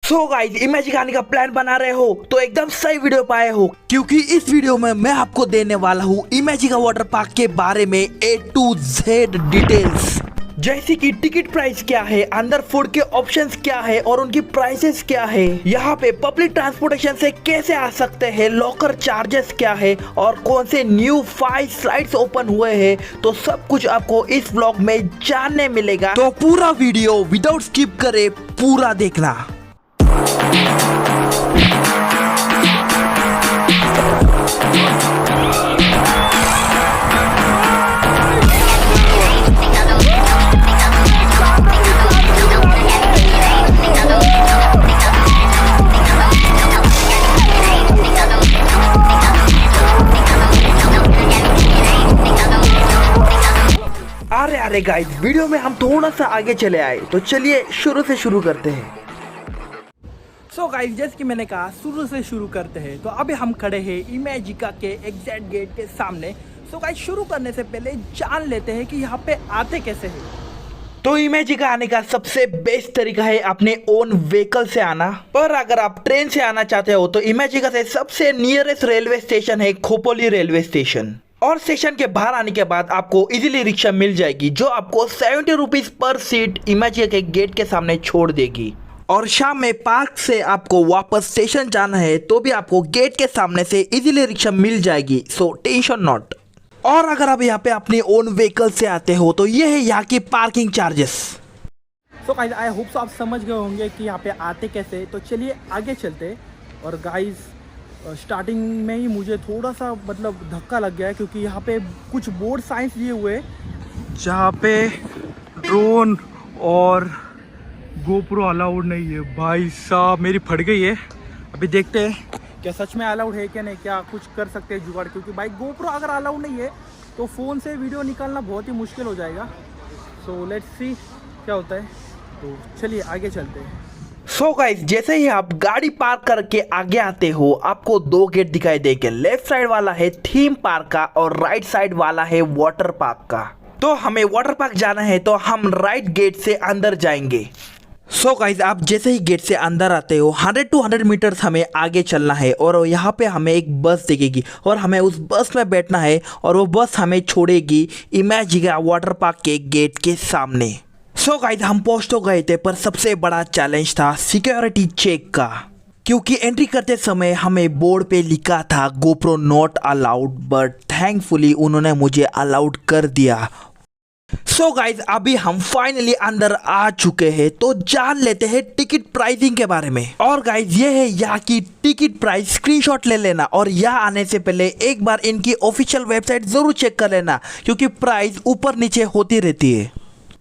So guys, इमेजिक आने का plan बना रहे हो तो एकदम सही वीडियो पाए हो, क्योंकि इस वीडियो में मैं आपको देने वाला हूँ इमेजिका वाटर पार्क के बारे में A to Z डिटेल्स, जैसे कि टिकट प्राइस क्या है, अंदर फूड के ऑप्शंस क्या है और उनकी प्राइसेस क्या है, यहाँ पे पब्लिक ट्रांसपोर्टेशन से कैसे आ सकते हैं, लॉकर चार्जेस क्या है और कौन से न्यू 5 स्लाइड्स ओपन हुए हैं। तो सब कुछ आपको इस व्लॉग में जानने मिलेगा, तो पूरा वीडियो विदाउट स्किप करे पूरा देखना। अरे गाइस, वीडियो में हम थोड़ा सा आगे चले आए, तो चलिए शुरू से शुरू करते हैं। सो गाइस, जैसे कि मैंने कहा शुरू से शुरू करते हैं। तो अभी हम खड़े हैं इमेजिका के एग्जैक्ट गेट के सामने। सो गाइस, शुरू करने से पहले जान लेते हैं कि यहाँ पे आते कैसे हैं। तो इमेजिका आने का सबसे बेस्ट तरीका है अपने ओन व्हीकल से आना, पर अगर आप ट्रेन से आना चाहते हो तो इमेजिका से सबसे नियरेस्ट रेलवे स्टेशन है खोपोली रेलवे स्टेशन, और स्टेशन के बाहर आने के बाद आपको इजीली रिक्शा मिल जाएगी जो आपको 70 रुपीज पर सीट इमेजिका के गेट के सामने छोड़ देगी। और शाम में पार्क से आपको वापस स्टेशन जाना है तो भी आपको गेट के सामने से इजीली रिक्शा मिल जाएगी, सो टेंशन नॉट। और अगर आप यहाँ पे अपने ओन व्हीकल से आते हो तो ये है यहाँ की parking charges. So guys, I hope so आप समझ गए होंगे कि यहाँ पे आते कैसे। तो चलिए आगे चलते। और गाइस, स्टार्टिंग में ही मुझे थोड़ा सा धक्का लग गया है, क्योंकि यहाँ पे कुछ बोर्ड साइंस दिए हुए जहाँ पे ड्रोन और गोप्रो अलाउड नहीं है। भाई साहब, मेरी फट गई है। अभी देखते हैं क्या सच में अलाउड है क्या नहीं, क्या कुछ कर सकते हैं जुगाड़, क्योंकि भाई गोप्रो अगर अलाउड नहीं है तो फ़ोन से वीडियो निकालना बहुत ही मुश्किल हो जाएगा। सो लेट्स सी क्या होता है। तो चलिए आगे चलते हैं। सो गाइस, जैसे ही आप गाड़ी पार्क करके आगे आते हो आपको दो गेट दिखाई देंगे। लेफ्ट साइड वाला है थीम पार्क का और राइट साइड वाला है वाटर पार्क का। तो हमें वाटर पार्क जाना है तो हम राइट गेट से अंदर जाएंगे। सो गाइस, आप जैसे ही गेट से अंदर आते हो 100 to 100 मीटर्स हमें आगे चलना है और यहाँ पे हमें एक बस दिखेगी और हमें उस बस में बैठना है और वो बस हमें छोड़ेगी इमेजिका वाटर पार्क के गेट के सामने। सो गाइस, हम पहुंच तो गए थे, पर सबसे बड़ा चैलेंज था सिक्योरिटी चेक का, क्योंकि एंट्री करते समय हमें बोर्ड पे लिखा था GoPro not allowed, but thankfully उन्होंने मुझे अलाउड कर दिया। सो गाइस, अभी हम फाइनली अंदर आ चुके हैं, तो जान लेते हैं टिकट प्राइसिंग के बारे में। और गाइस, ये है यहाँ की टिकट प्राइस, स्क्रीनशॉट ले लेना और यहाँ आने से पहले एक बार इनकी ऑफिशियल वेबसाइट जरूर चेक कर लेना, क्योंकि प्राइस ऊपर नीचे होती रहती है।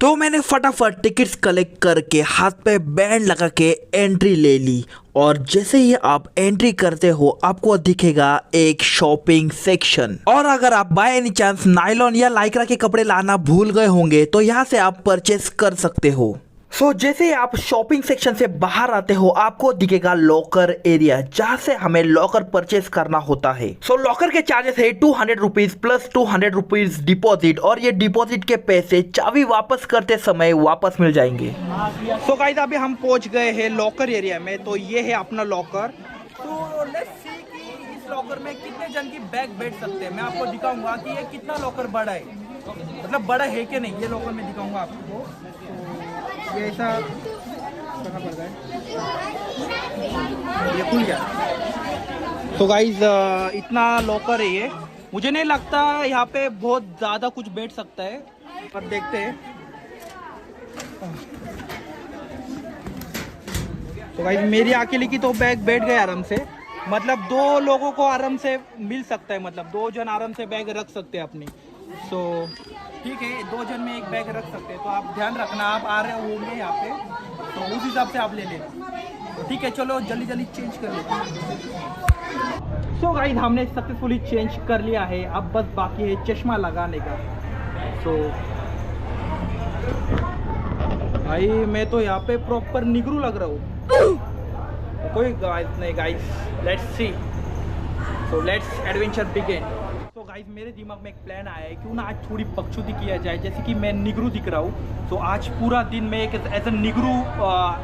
तो मैंने फटाफट टिकट्स कलेक्ट करके हाथ पे बैंड लगा के एंट्री ले ली, और जैसे ही आप एंट्री करते हो आपको दिखेगा एक शॉपिंग सेक्शन। और अगर आप बाय एनी चांस नायलॉन या लाइक्रा के कपड़े लाना भूल गए होंगे तो यहाँ से आप परचेस कर सकते हो। सो जैसे ही आप शॉपिंग सेक्शन से बाहर आते हो आपको दिखेगा लॉकर एरिया, जहाँ से हमें लॉकर परचेस करना होता है। सो लॉकर के चार्जेस है 200 रुपीज प्लस 200 रुपीज डिपॉजिट, और ये डिपॉजिट के पैसे चाबी वापस करते समय वापस मिल जाएंगे। सो गाइस, अभी हम पहुंच गए हैं लॉकर एरिया में। तो ये है अपना लॉकर। तो लेट्स सी कि इस लॉकर में कितने जन की बैग बैठ सकते हैं। मैं आपको दिखाऊंगा कि ये कितना लॉकर बड़ा है, बड़ा है कि नहीं, ये लॉकर में दिखाऊंगा आपको। तो ये ऐसा करना पड़ता है, ये खुल गया। तो गाइस, इतना लॉकर है ये। मुझे नहीं लगता यहाँ पे बहुत ज़्यादा कुछ बैठ सकता है, पर देखते हैं। तो गाइस, मेरी अकेले की तो बैग बैठ गए आराम से, 2 लोगों को आराम से मिल सकता है, 2 जन आराम से बैग रख सकते हैं अपनी। सो ठीक है, 2 जन में एक बैग रख सकते हैं। तो आप ध्यान रखना, आप आ रहे होंगे यहाँ पे तो उस हिसाब से आप ले लेना। तो ठीक है, चलो जल्दी जल्दी चेंज कर लेते हैं। सो गाइस, हमने सक्सेसफुली चेंज कर लिया है, अब बस बाकी है चश्मा लगाने का। सो भाई, मैं तो यहाँ पे प्रॉपर निगरू लग रहा हूँ। कोई गाइस नहीं guys, let's see. So let's adventure begin. तो गाइस मेरे दिमाग में एक प्लान आया है, क्यों ना आज थोड़ी बकचोदी किया जाए। जैसे कि मैं निगरू दिख रहा हूँ, तो आज पूरा दिन मैं एक एज ए निगरू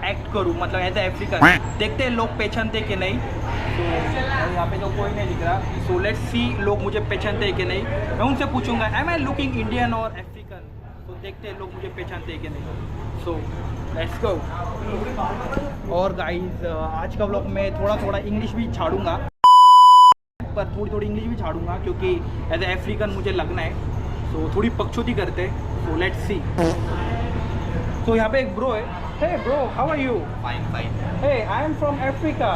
एक्ट करूँ, मतलब एज ए अफ्रीकन। देखते हैं लोग पहचानते कि नहीं। तो यहाँ पे तो कोई नहीं दिख रहा, सो लेट्स सी लोग मुझे पहचानते हैं कि नहीं। मैं उनसे पूछूंगा एम आई लुकिंग इंडियन और अफ्रीकन, तो देखते हैं लोग मुझे पहचानते हैं कि नहीं। So let's go. और गाइस आज का व्लॉग में थोड़ा इंग्लिश भी झाड़ूंगा, पर थोड़ी इंग्लिश भी झाड़ूंगा, क्योंकि एज ए अफ्रीकन मुझे लगना है। सो थोड़ी पक्षोती करते हैं, सो लेट्स सी। तो यहाँ पे एक ब्रो है। Hey bro, how are you? Fine. Hey, I am from Africa.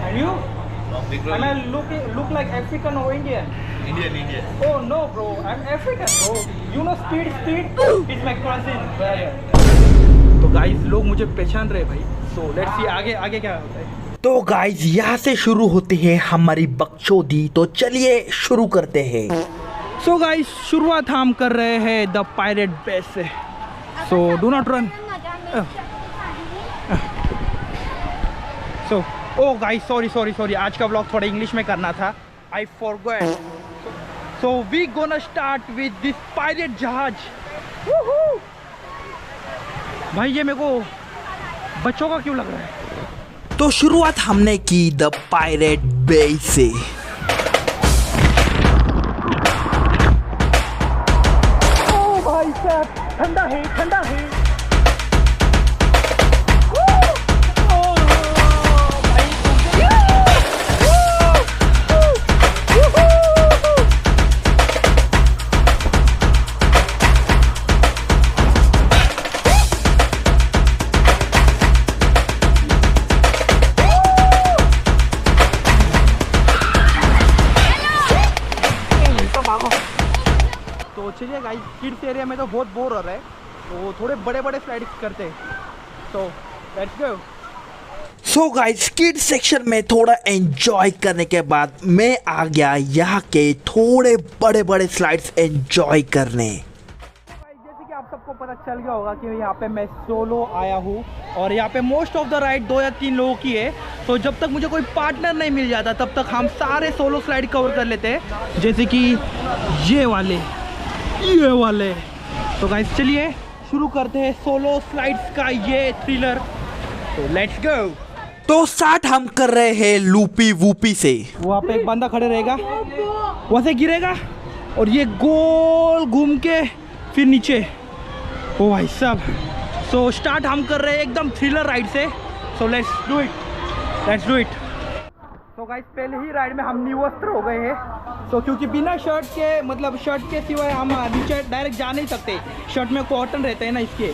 And you? Am I look like African or Indian? Indian. Oh no bro, I'm African bro. You know Speed? It's my cousin brother. तो guys लोग मुझे पहचान रहे भाई। So let's see आगे क्या होता है। तो गाइज यहाँ से शुरू होती है हमारी बकचोदी, तो चलिए शुरू करते हैं। सो गाइस शुरुआत हम कर रहे हैं द पायरेट बेस से। So do not run. So oh guys sorry, आज का व्लॉग थोड़ा इंग्लिश में करना था, I forgot. So we gonna start with this pirate जहाज। भाई ये मेरे को बच्चों का क्यों लग रहा है? तो शुरुआत हमने की द पायरेट बे से। ओ भाई साहब, ठंडा है। तो चलिए गाइस, किड्स एरिया में तो बहुत बोर हो रहा है, तो थोड़े बड़े स्लाइड करते हैं। तो let's go. So guys kids section में थोड़ा एंजॉय करने के बाद मैं आ गया यहाँ के थोड़े बड़े स्लाइड्स एंजॉय करने। जैसे कि आप सबको पता चल गया होगा कि यहाँ पे मैं सोलो आया हूँ, और यहाँ पे मोस्ट ऑफ द राइड 2 या 3 लोगों की है। तो जब तक मुझे कोई पार्टनर नहीं मिल जाता तब तक हम सारे सोलो स्लाइड कवर कर लेते हैं, जैसे कि ये वाले। तो गाइस चलिए शुरू करते हैं सोलो स्लाइड्स का ये थ्रिलर। तो लेट्स गो। तो स्टार्ट हम कर रहे हैं लूपी वूपी से। वहाँ पे एक बंदा खड़े रहेगा, वहाँ से गिरेगा और ये गोल घूम के फिर नीचे। ओ भाई साहब। सो स्टार्ट हम कर रहे हैं एकदम थ्रिलर राइड से। सो लेट्स डू इट। तो गाइस पहले ही राइड में हम निवस्त्र हो गए हैं, तो क्योंकि बिना शर्ट के सिवाय हम नीचे डायरेक्ट जा नहीं सकते। शर्ट में कॉटन रहते हैं ना, इसके।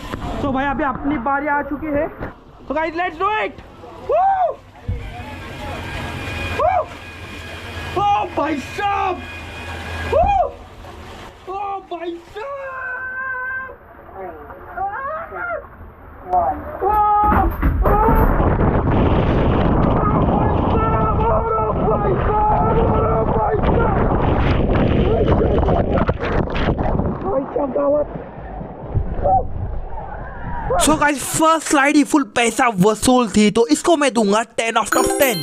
तो भाई अभी अपनी बारी आ चुकी है, तो गाइस लेट्स डू इट। ओ भाई साहब, ओ भाई साहब, सो गाइस फर्स्ट स्लाइड ही फुल पैसा वसूल थी, तो इसको मैं दूंगा 10 आउट ऑफ 10।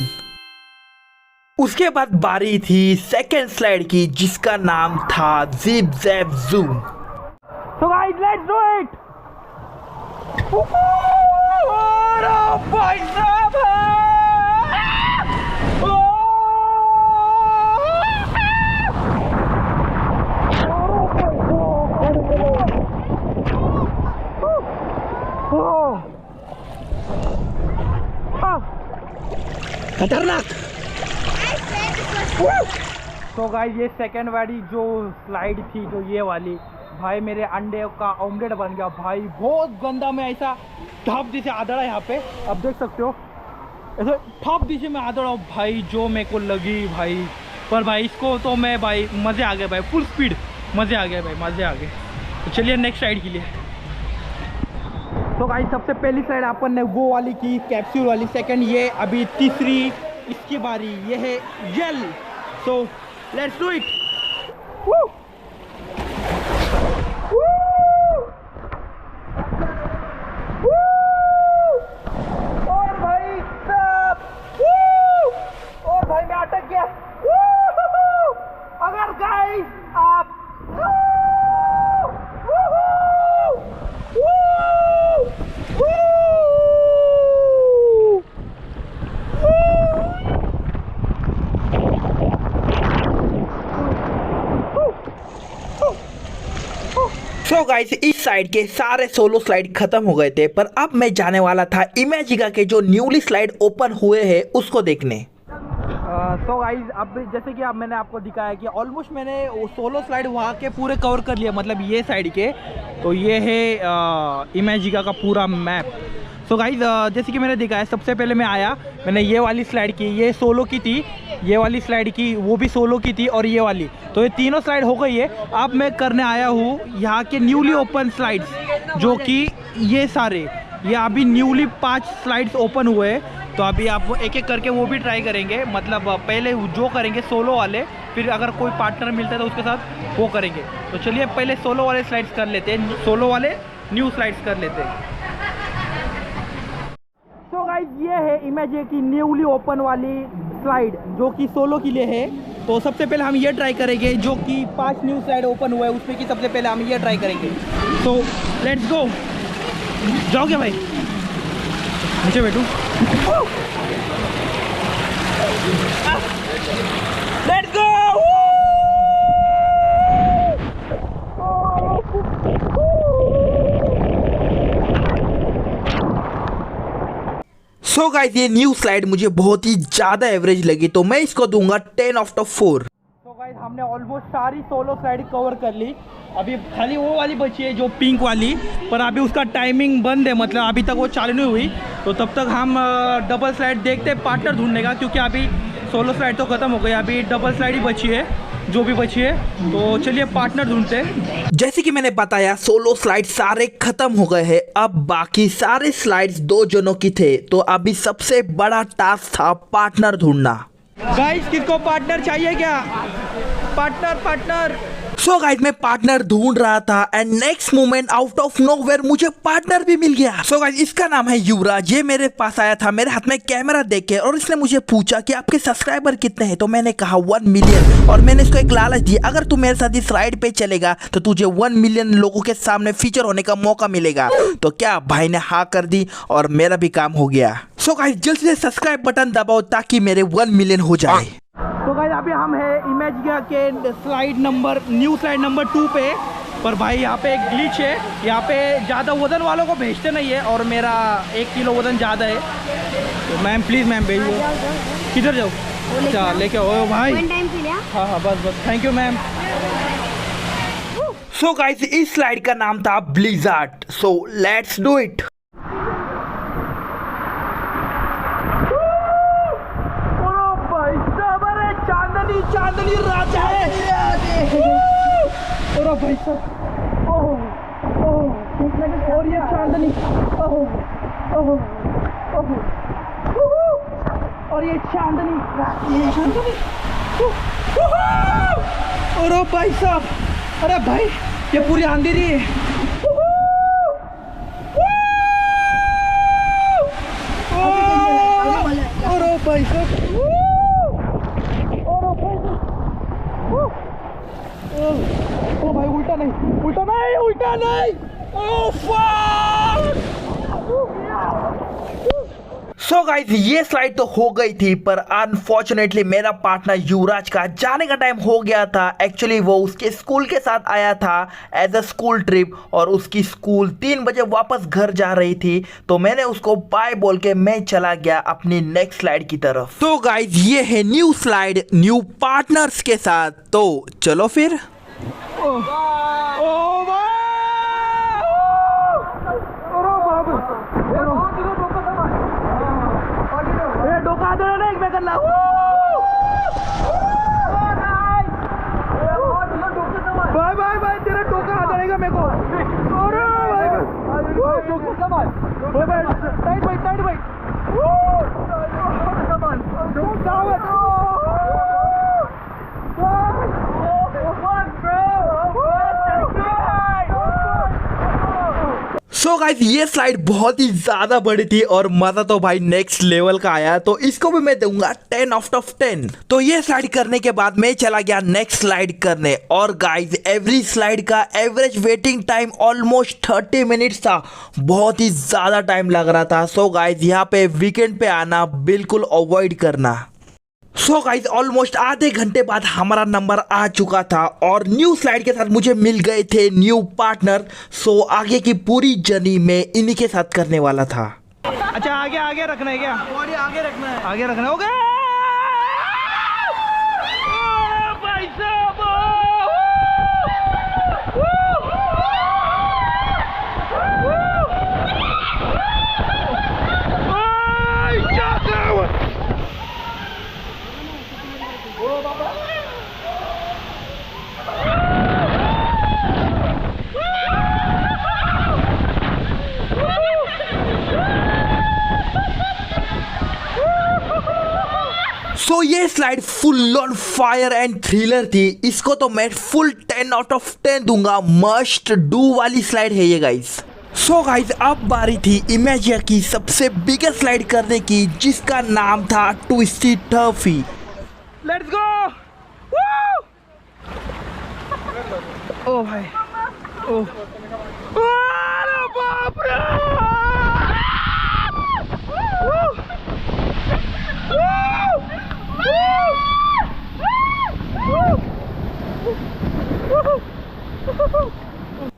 उसके बाद बारी थी सेकंड स्लाइड की, जिसका नाम था zip JAP zoom. So guys, let's do it! भाई साहब, खतरनाक। तो गाइस ये सेकंड वाली जो स्लाइड थी, जो ये वाली, भाई मेरे अंडे का ऑमलेट बन गया भाई। बहुत गंदा, मैं ऐसा ठप दिशे आदड़ा यहाँ पे, अब देख सकते हो, ऐसे ठप दिशे में आदड़ा भाई, जो मेरे को लगी भाई। पर भाई इसको तो मैं भाई मज़े आ गए भाई, फुल स्पीड मज़े आ गए भाई, मज़े आ गए। तो चलिए नेक्स्ट साइड के लिए। तो गाइस सबसे पहली स्लाइड अपन ने वो वाली की, कैप्सूल वाली। सेकंड ये, अभी तीसरी इसकी बारी, ये है येल। So let's do it. और भाई साहब, और भाई मैं अटक गया। अगर सो गाइस इस साइड के सारे सोलो स्लाइड खत्म हो गए थे, पर अब मैं जाने वाला था इमेजिका के जो न्यूली स्लाइड ओपन हुए हैं उसको देखने। सो गाइस अब जैसे कि अब मैंने आपको दिखाया कि ऑलमोस्ट मैंने वो सोलो स्लाइड वहाँ के पूरे कवर कर लिया, मतलब ये साइड के। तो ये है इमेजिका का पूरा मैप। सो गाइस जैसे कि मैंने दिखाया, सबसे पहले मैं आया, मैंने ये वाली स्लाइड की, ये सोलो की थी, ये वाली स्लाइड की वो भी सोलो की थी, और ये वाली, तो ये तीनों स्लाइड हो गई है। अब मैं करने आया हूँ यहाँ के न्यूली ओपन स्लाइड्स, जो कि ये सारे, ये अभी न्यूली 5 स्लाइड्स ओपन हुए हैं। तो अभी आप एक एक करके वो भी ट्राई करेंगे, मतलब पहले जो करेंगे सोलो वाले, फिर अगर कोई पार्टनर मिलता है तो उसके साथ वो करेंगे। तो चलिए पहले सोलो वाले स्लाइड्स कर लेते हैं, सोलो वाले न्यू स्लाइड्स कर लेते हैं। तो गाइस ये है इमेजिका की न्यूली ओपन वाली स्लाइड, जो कि सोलो के लिए है। तो सबसे पहले हम ये ट्राई करेंगे, जो कि 5 न्यू स्लाइड ओपन हुआ है उसमें की सबसे पहले हम ये ट्राई करेंगे। तो लेट्स गो। जाओगे भाई? नीचे बैठू। Let's go. सो गाइस ये न्यू स्लाइड मुझे बहुत ही ज्यादा एवरेज लगी, तो मैं इसको दूंगा 10 आउट ऑफ 4। तो गाइस हमने ऑलमोस्ट सारी सोलो स्लाइड कवर कर ली, अभी खाली वो वाली बची है जो पिंक वाली, पर अभी उसका टाइमिंग बंद है, मतलब अभी तक वो चालू नहीं हुई। तो तब तक हम डबल स्लाइड देखते हैं पार्टनर ढूंढने का, क्योंकि अभी सोलो स्लाइड तो ख़त्म हो गई, अभी डबल स्लाइड ही बची है, जो भी बची है। तो चलिए पार्टनर ढूंढते हैं। जैसे कि मैंने बताया सोलो स्लाइड सारे खत्म हो गए हैं, अब बाकी सारे स्लाइड्स 2 जनों की थे, तो अभी सबसे बड़ा टास्क था पार्टनर ढूंढना। गाइस किसको पार्टनर चाहिए क्या? पार्टनर। सो गाइस मैं पार्टनर ढूंढ रहा था and next moment out of nowhere मुझे पार्टनर भी मिल गया। सो गाइस इसका नाम है युवराज। ये मेरे पास आया था मेरे हाथ में कैमरा देख के, और इसने मुझे पूछा कि आपके सब्सक्राइबर कितने हैं। तो मैंने कहा 1 मिलियन, और मैंने इसको एक लालच दिया, अगर तू मेरे साथ इस राइड पे चलेगा तो तुझे 1 मिलियन लोगों के सामने फीचर होने का मौका मिलेगा। तो क्या भाई ने हाँ कर दी और मेरा भी काम हो गया। सो गाइस जल्दी से सब्सक्राइब बटन दबाओ ताकि मेरे 1 मिलियन हो जाए। तो गाइस अभी हम है इमेजिका के न्यू स्लाइड नंबर 2 पे, पर भाई यहाँ पे एक ग्लिच है, यहाँ पे ज़्यादा वजन वालों को भेजते नहीं है, और मेरा 1 किलो वजन ज़्यादा है। तो मैम प्लीज़ मैम भेज दो। किधर जाओ? अच्छा लेके आओ भाई। हाँ बस thank you ma'am. So guys इस स्लाइड का नाम था blizzard, so let's do it. चांदनी रात है। और भाई साहब, और ये चांदनी, और ये चांदनी, और भाई साहब, अरे भाई ये पूरी अंधेरी है। और भाई साहब, ओ भाई उल्टा नहीं। Oh fuck. सो गाइस ये स्लाइड तो हो गई थी, पर अनफॉर्चुनेटली मेरा पार्टनर युवराज का जाने का टाइम हो गया था। एक्चुअली वो उसके स्कूल के साथ आया था एज अ स्कूल ट्रिप, और उसकी स्कूल 3 बजे वापस घर जा रही थी। तो मैंने उसको बाय बोल के मैं चला गया अपनी नेक्स्ट स्लाइड की तरफ। तो गाइस ये है न्यू स्लाइड न्यू पार्टनर्स के साथ, तो चलो फिर। भाई तेरा टोका आ जाएगा मेरे को। टाइट भाई। सो गाइस ये स्लाइड बहुत ही ज्यादा बड़ी थी और मजा तो भाई नेक्स्ट लेवल का आया, तो इसको भी मैं दूंगा 10 आउट ऑफ 10। तो ये स्लाइड करने के बाद मैं चला गया नेक्स्ट स्लाइड करने, और गाइस एवरी स्लाइड का average waiting time almost 30 minutes था। बहुत ही ज्यादा टाइम लग रहा था। सो गाइस यहाँ पे वीकेंड पे आना बिल्कुल अवॉइड करना। सो गाइस ऑलमोस्ट आधे घंटे बाद हमारा नंबर आ चुका था और न्यू स्लाइड के साथ मुझे मिल गए थे न्यू पार्टनर। सो आगे की पूरी जर्नी में इन्हीं के साथ करने वाला था। अच्छा आगे आगे रखना है क्या? बॉडी आगे रखना है, आगे रखना होगा। भाई साहब सो ये slide full on fire and thriller थी। इसको तो मैं फुल 10 आउट ऑफ 10 दूंगा। मस्ट डू वाली स्लाइड है ये गाइस। सो गाइस अब बारी थी इमेजिया की सबसे बिगेस्ट स्लाइड करने की, जिसका नाम था ट्विस्टी टर्फी। Let's go. ओ भाई ओ अरे बाप रे।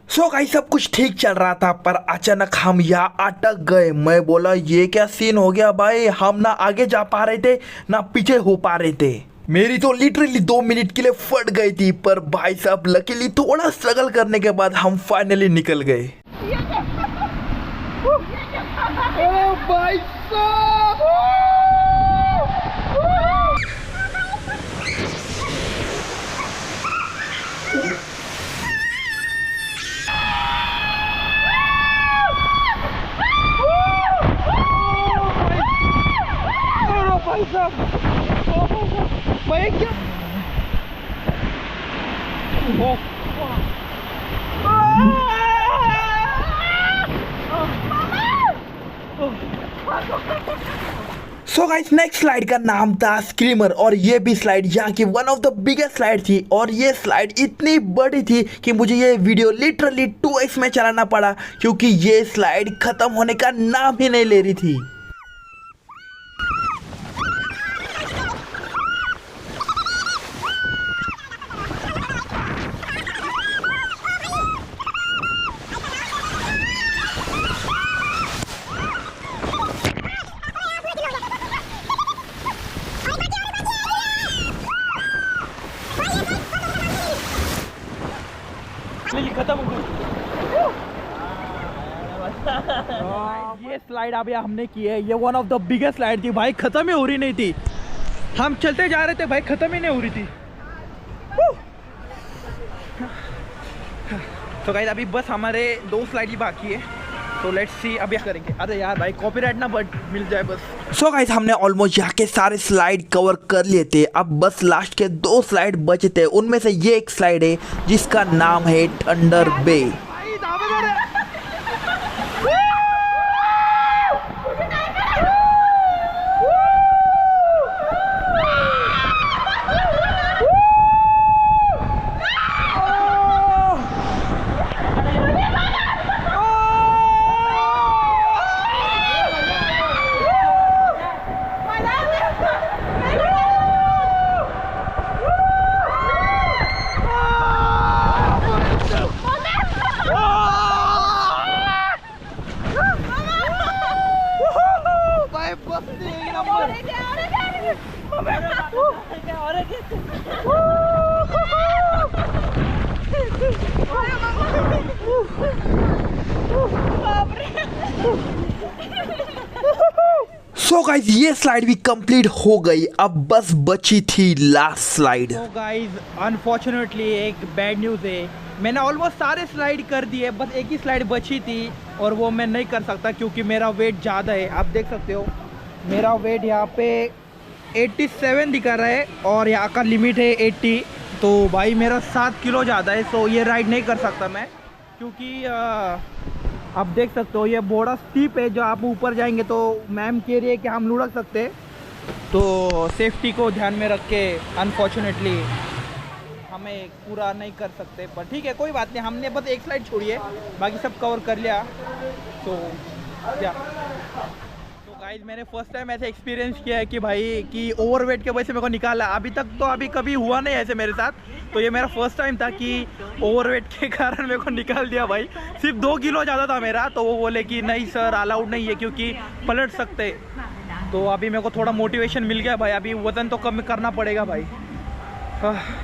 सो गाइस सब कुछ ठीक चल रहा था पर अचानक हम यहाँ अटक गए। मैं बोला ये क्या सीन हो गया भाई, हम ना आगे जा पा रहे थे ना पीछे हो पा रहे थे। मेरी तो लिटरली 2 मिनट के लिए फट गई थी, पर भाई साहब लकीली थोड़ा स्ट्रगल करने के बाद हम फाइनली निकल गए। भाई साहब भाई क्या सो गाइस नेक्स्ट स्लाइड का नाम था स्क्रीमर और ये भी स्लाइड यहाँ की one of the biggest slide थी। और ये स्लाइड इतनी बड़ी थी कि मुझे ये वीडियो लिटरली 2x में चलाना पड़ा, क्योंकि ये स्लाइड खत्म होने का नाम ही नहीं ले रही थी। खत्म हो गई। ये स्लाइड अभी हमने की है, ये one of the biggest slide थी भाई, खत्म ही हो रही नहीं थी। हम चलते जा रहे थे भाई, खत्म ही नहीं हो रही थी। तो गाइस अभी बस हमारे 2 स्लाइड ही बाकी है, तो लेट्स सी अभी करेंगे। अरे यार भाई कॉपीराइट ना बट मिल जाए बस। सो गाइस हमने ऑलमोस्ट यहाँ के सारे स्लाइड कवर कर लिए थे। अब बस लास्ट के 2 स्लाइड बचे थे। उनमें से ये एक स्लाइड है जिसका नाम है थंडर बे। सो गाइस ये स्लाइड भी कंप्लीट हो गई। अब बस बची थी लास्ट स्लाइड। तो गाइस अनफॉर्चुनेटली एक बैड न्यूज़ है, मैंने ऑलमोस्ट सारे स्लाइड कर दिए, बस एक ही स्लाइड बची थी और वो मैं नहीं कर सकता क्योंकि मेरा वेट ज़्यादा है। आप देख सकते हो मेरा वेट यहाँ पे 87 दिखा रहा है और यहाँ का लिमिट है 80। तो भाई मेरा 7 किलो ज़्यादा है, सो ये राइड नहीं कर सकता मैं, क्योंकि आप देख सकते हो ये बड़ा स्टीप है। जो आप ऊपर जाएंगे तो मैम कह रही है कि हम लुढ़क सकते हैं, तो सेफ्टी को ध्यान में रख के अनफॉर्चुनेटली हमें पूरा नहीं कर सकते। पर ठीक है कोई बात नहीं, हमने बस एक स्लाइड छोड़ी है, बाकी सब कवर कर लिया। तो या तो गाइस गाइस मैंने फर्स्ट टाइम ऐसे एक्सपीरियंस किया है कि भाई कि ओवरवेट के वजह से मेरे को निकाला। अभी तक तो अभी कभी हुआ नहीं ऐसे मेरे साथ, तो ये मेरा फर्स्ट टाइम था कि ओवरवेट के कारण मेरे को निकाल दिया भाई। सिर्फ 2 किलो ज़्यादा था मेरा, तो वो बोले कि नहीं सर अलाउड नहीं है क्योंकि पलट सकते। तो अभी मेरे को थोड़ा मोटिवेशन मिल गया भाई, अभी वज़न तो कम करना पड़ेगा भाई।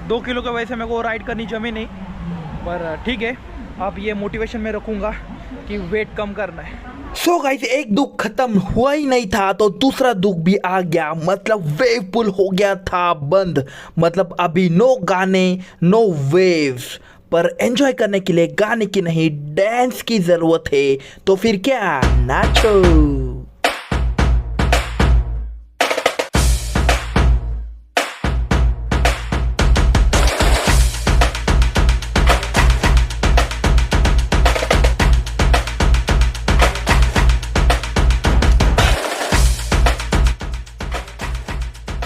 2 किलो की वजह से मेरे को राइड करनी जमी नहीं, पर ठीक है अब ये मोटिवेशन में रखूँगा कि वेट कम करना है। सो गाइस एक दुख खत्म हुआ ही नहीं था तो दूसरा दुख भी आ गया, मतलब वेव पुल हो गया था बंद। मतलब अभी नो गाने नो वेव्स, पर एंजॉय करने के लिए गाने की नहीं डांस की जरूरत है। तो फिर क्या, नाचो।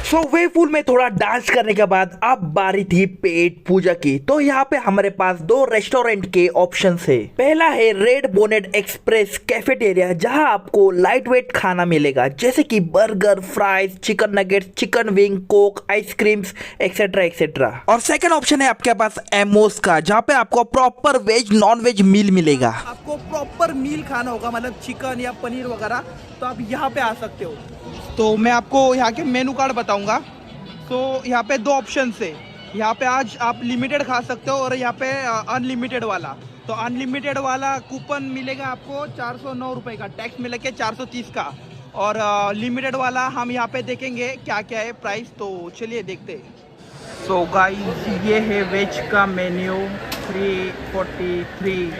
सो वेव पूल में थोड़ा डांस करने के बाद अब बारी थी पेट पूजा की। तो यहाँ पे हमारे पास 2 रेस्टोरेंट के ऑप्शन है। पहला है रेड बोनेट एक्सप्रेस कैफेटेरिया, जहाँ आपको लाइट वेट खाना मिलेगा जैसे कि burger, fries, chicken nuggets, chicken wing, Coke, ice creams etcetera etcetera. और सेकंड ऑप्शन है आपके पास एमोस का, जहाँ पे आपको प्रॉपर वेज नॉन वेज मील मिलेगा। आपको प्रॉपर मील खाना होगा, मतलब चिकन या पनीर वगैरह, तो आप यहाँ पे आ सकते हो। तो मैं आपको यहाँ के मेनू कार्ड बताऊँगा। तो यहाँ पे 2 ऑप्शन है। यहाँ पे आज आप लिमिटेड खा सकते हो और यहाँ पे अनलिमिटेड वाला। तो अनलिमिटेड वाला कूपन मिलेगा आपको 409 रुपये का, टैक्स मिले के 430 का। और लिमिटेड वाला हम यहाँ पे देखेंगे क्या क्या है प्राइस, तो चलिए देखते हैं। सो गाइस ये है वेज का मेन्यू 343,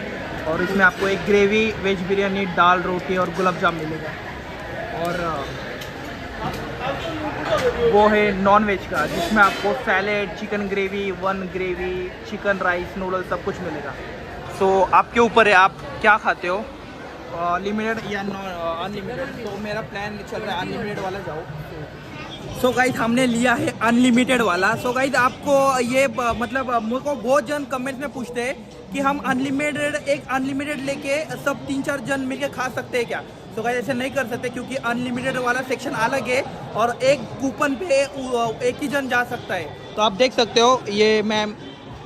और इसमें आपको एक ग्रेवी, वेज बिरयानी, दाल, रोटी और गुलाब जाम मिलेगा। और वो है नॉन वेज का, जिसमें आपको salad, chicken gravy, 1 gravy, chicken rice, noodles सब कुछ मिलेगा। सो आपके ऊपर है आप क्या खाते हो, लिमिटेड या अनलिमिटेड। तो मेरा प्लान चल रहा है अनलिमिटेड वाला जाओ। सो गाइस हमने लिया है अनलिमिटेड वाला। सो गाइस आपको ये मतलब मेरे को बहुत जन कमेंट्स में पूछते हैं कि हम अनलिमिटेड लेके सब 3-4 जन मिलके खा सकते हैं क्या। तो गाइस ऐसे नहीं कर सकते क्योंकि अनलिमिटेड वाला सेक्शन अलग है और एक कूपन पे एक ही जन जा सकता है। तो आप देख सकते हो ये मैम,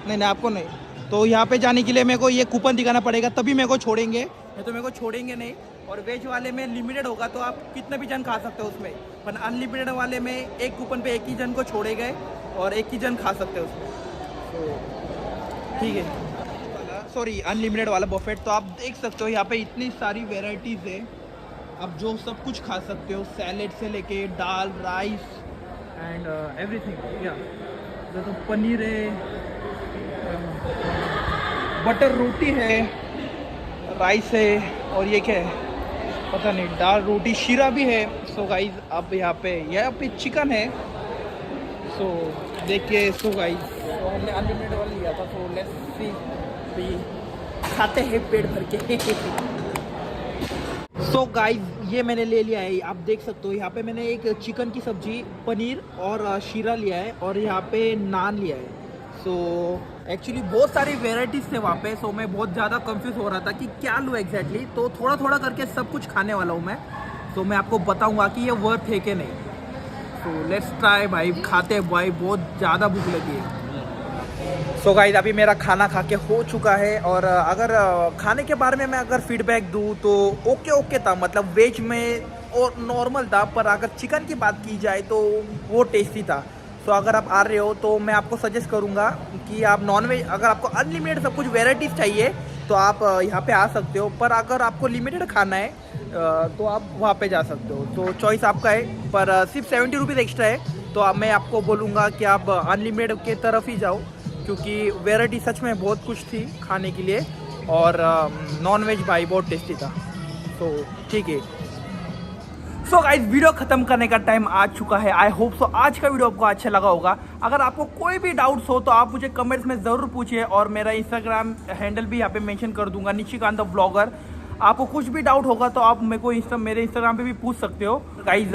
नहीं आपको नहीं। तो यहाँ पे जाने के लिए मेरे को ये कूपन दिखाना पड़ेगा, तभी मेरे को छोड़ेंगे, नहीं तो मेरे को छोड़ेंगे नहीं। और वेज वाले में लिमिटेड होगा तो आप कितने भी जन खा सकते हो उसमें, पर अनलिमिटेड वाले में एक कूपन पे एक ही जन को छोड़े गए और एक ही जन खा सकते हो उसमें। तो ठीक है, सॉरी अनलिमिटेड वाला बफेट। तो आप देख सकते हो यहाँ पे इतनी सारी वेराइटीज़ है, आप जो सब कुछ खा सकते हो, सैलेड से लेके दाल, राइस एंड एवरीथिंग। या जैसे पनीर है, बटर रोटी है, राइस है, और ये क्या है पता नहीं, दाल, रोटी, शीरा भी है। सो गाइस अब यहाँ पे चिकन है। सो देखिए, सो गाइस तो हमने अनलिमिटेड वाला लिया था। सो लेट्स सी, खाते हैं पेट भर के। सो गाइस ये मैंने ले लिया है, आप देख सकते हो। यहाँ पे मैंने एक चिकन की सब्जी, पनीर और शीरा लिया है, और यहाँ पे नान लिया है। सो एक्चुअली बहुत सारी वेराइटीज़ थे वहाँ पे। सो मैं बहुत ज़्यादा कंफ्यूज हो रहा था कि क्या लूँ एग्जैक्टली। तो थोड़ा थोड़ा करके सब कुछ खाने वाला हूँ मैं। तो मैं आपको बताऊँगा कि ये वर्थ है कि नहीं। सो लेट्स ट्राई भाई, खाते भाई, बहुत ज़्यादा भूख लगी है। सो गाइस अभी मेरा खाना खा के हो चुका है, और अगर खाने के बारे में मैं अगर फीडबैक दूँ तो ओके था, मतलब वेज में और नॉर्मल था, पर अगर चिकन की बात की जाए तो वो टेस्टी था। सो अगर आप आ रहे हो तो मैं आपको सजेस्ट करूँगा कि आप नॉन वेज, अगर आपको अनलिमिटेड सब कुछ वेराइटीज़ चाहिए तो आप यहाँ पे आ सकते हो, पर अगर आपको लिमिटेड खाना है तो आप वहाँ पे जा सकते हो। तो चॉइस आपका है, पर सिर्फ 70 रुपीज़ एक्स्ट्रा है। तो मैं आपको बोलूँगा कि आप अनलिमिटेड के तरफ ही जाओ, क्योंकि वेराइटी सच में बहुत कुछ थी खाने के लिए, और नॉन वेज भाई बहुत टेस्टी था। तो ठीक है। सो गाइस वीडियो खत्म करने का टाइम आ चुका है। आई होप सो आज का वीडियो आपको अच्छा लगा होगा। अगर आपको कोई भी डाउट्स हो तो आप मुझे कमेंट्स में ज़रूर पूछिए, और मेरा इंस्टाग्राम हैंडल भी यहाँ पे मेंशन कर दूंगा, निशिकांत द व्लॉगर। आपको कुछ भी डाउट होगा तो आप मेरे को मेरे इंस्टाग्राम पे भी पूछ सकते हो। गाइस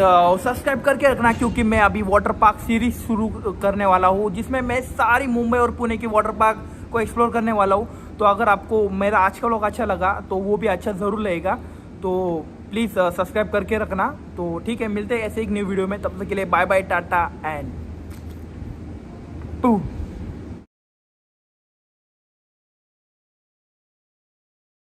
सब्सक्राइब करके रखना, क्योंकि मैं अभी वाटर पार्क सीरीज शुरू करने वाला हूँ, जिसमें मैं सारी मुंबई और पुणे की वाटर पार्क को एक्सप्लोर करने वाला हूँ। तो अगर आपको मेरा आज का व्लॉग अच्छा लगा तो वो भी अच्छा ज़रूर लगेगा। तो प्लीज़ सब्सक्राइब करके रखना। तो ठीक है, मिलते हैं ऐसे एक न्यू वीडियो में, तब तक के लिए बाय बाय, टाटा एंड पू।